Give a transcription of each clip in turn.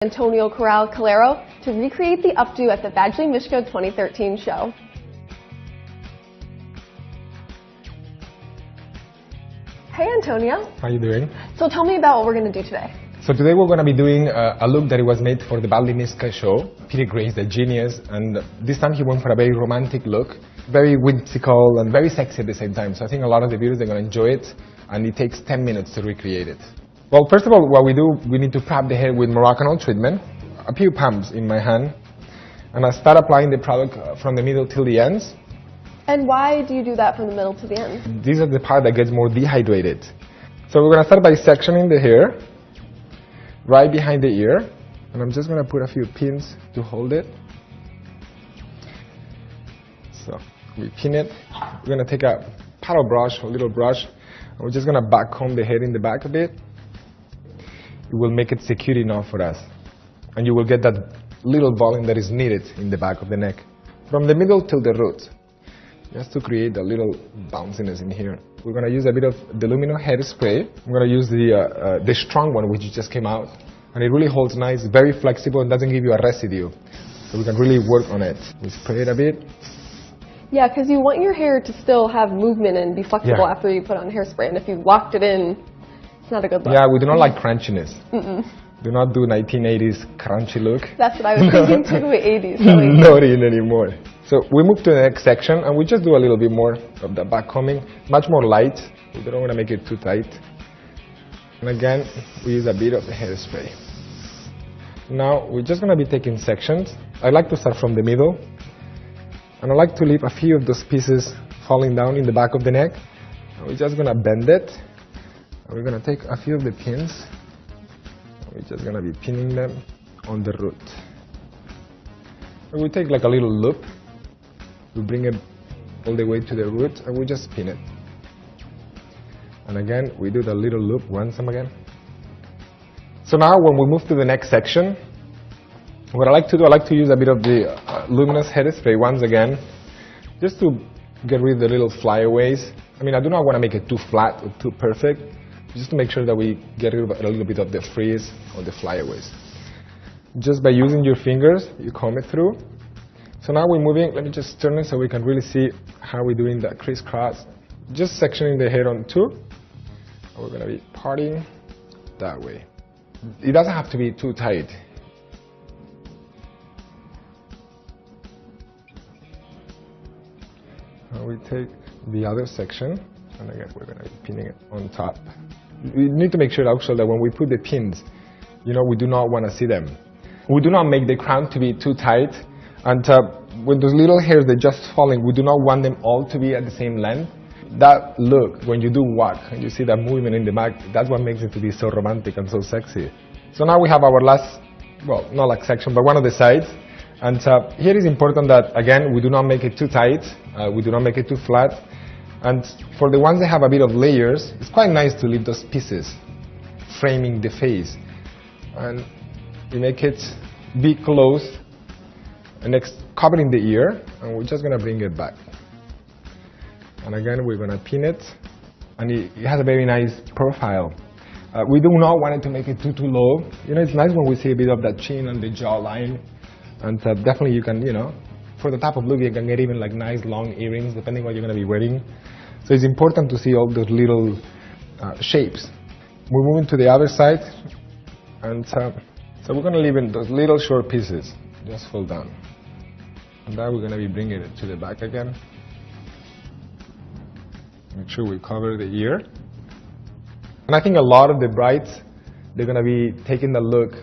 Antonio Corral Calero to recreate the updo at the Badgley Mishko 2013 show. Hey Antonio. How you doing? So tell me about what we're going to do today. So today we're going to be doing a look that was made for the Badgley Mishko show. Peter Gray's the genius, and this time he went for a very romantic look, very whimsical and very sexy at the same time. So I think a lot of the viewers are going to enjoy it, and it takes 10 minutes to recreate it. Well, first of all, what we do, we need to prep the hair with Moroccan oil treatment, a few pumps in my hand, and I start applying the product from the middle till the ends. And why do you do that from the middle to the end? These are the part that gets more dehydrated. So we're going to start by sectioning the hair right behind the ear, and I'm just going to put a few pins to hold it. So we pin it. We're going to take a paddle brush, a little brush, and we're just going to back comb the hair in the back a bit. It will make it secure enough for us, and you will get that little volume that is needed in the back of the neck. From the middle till the root, just to create a little bounciness in here. We're going to use a bit of the Lumino hairspray. I'm going to use the strong one, which just came out, and it really holds nice, very flexible, and doesn't give you a residue. So we can really work on it. We spray it a bit. Yeah, because you want your hair to still have movement and be flexible after you put on hairspray, and if you locked it in, it's not a good look. Yeah, we do not like crunchiness. Do not do 1980s crunchy look. That's what I was thinking too, 80s. Not in anymore. So we move to the next section, and we just do a little bit more of the back combing, much more light. We don't want to make it too tight. And again, we use a bit of the hairspray. Now we're just going to be taking sections. I like to start from the middle, and I like to leave a few of those pieces falling down in the back of the neck. And we're just going to bend it. And we're going to take a few of the pins. And we're just going to be pinning them on the root. And we take like a little loop. We bring it all the way to the root, and we just pin it. And again, we do the little loop once and again. So now when we move to the next section, what I like to do, I like to use a bit of the luminous hairspray once again, just to get rid of the little flyaways. I mean, I do not want to make it too flat or too perfect, just to make sure that we get rid of a little bit of the frizz or the flyaways. Just by using your fingers, you comb it through. So now we're moving. Let me just turn it so we can really see how we're doing that crisscross. Just sectioning the hair on two. And we're going to be parting that way. It doesn't have to be too tight. And we take the other section, and again we're going to be pinning it on top. We need to make sure also that when we put the pins, we do not want to see them. We do not make the crown to be too tight, and when those little hairs they're just falling, we do not want them all to be at the same length. That look, when you do walk and you see that movement in the back, that's what makes it to be so romantic and so sexy. So now we have our last, well, not like section, but one of the sides. And here is important that, again, we do not make it too tight, we do not make it too flat. And for the ones that have a bit of layers, it's quite nice to leave those pieces framing the face. And we make it be close, and next covering the ear, and we're just going to bring it back. And again, we're going to pin it, and it has a very nice profile. We do not want it to make it too low. It's nice when we see a bit of that chin and the jawline, and definitely you can, for the type of look, you can get even like nice long earrings, depending what you're going to be wearing. So it's important to see all those little shapes. We're moving to the other side, and so we're going to leave in those little short pieces, just fold down. And now we're going to be bringing it to the back again. Make sure we cover the ear. And I think a lot of the brides, they're going to be taking the look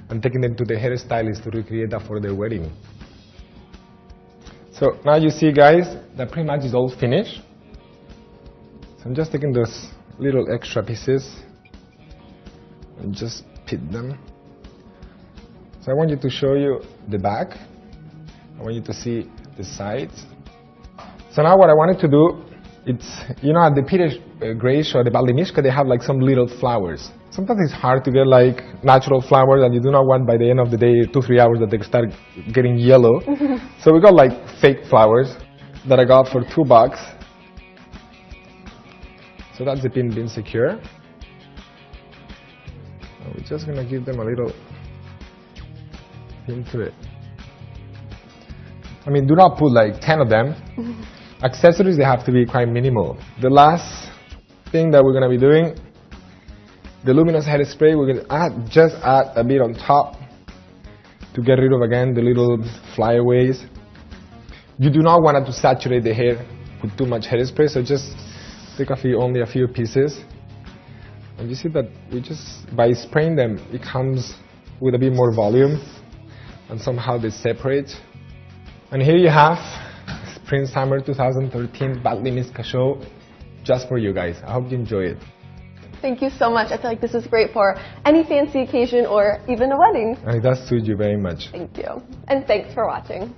and taking them to the hairstylist to recreate that for their wedding. So now you see, guys, that pretty much is all finished. So I'm just taking those little extra pieces and just pin them. So I want you to show you the back. I want you to see the sides. So now what I wanted to do, it's, at the Peter Gray show, the Badgley Mishko, they have like some little flowers. Sometimes it's hard to get like natural flowers, and you do not want by the end of the day, 2-3 hours, that they start getting yellow. So we got like fake flowers that I got for $2. So that's the pin being secure. We're just going to give them a little pin to it. I mean, do not put like 10 of them. Accessories, they have to be quite minimal. The last thing that we're going to be doing, the luminous hairspray, we're going to just add a bit on top to get rid of, again, the little flyaways. You do not want it to saturate the hair with too much hairspray, so just take only a few pieces. And you see that we just, by spraying them, it comes with a bit more volume, and somehow they separate. And here you have Spring Summer 2013 Badly Missed Show, just for you guys. I hope you enjoy it. Thank you so much. I feel like this is great for any fancy occasion or even a wedding. And it does suit you very much. Thank you. And thanks for watching.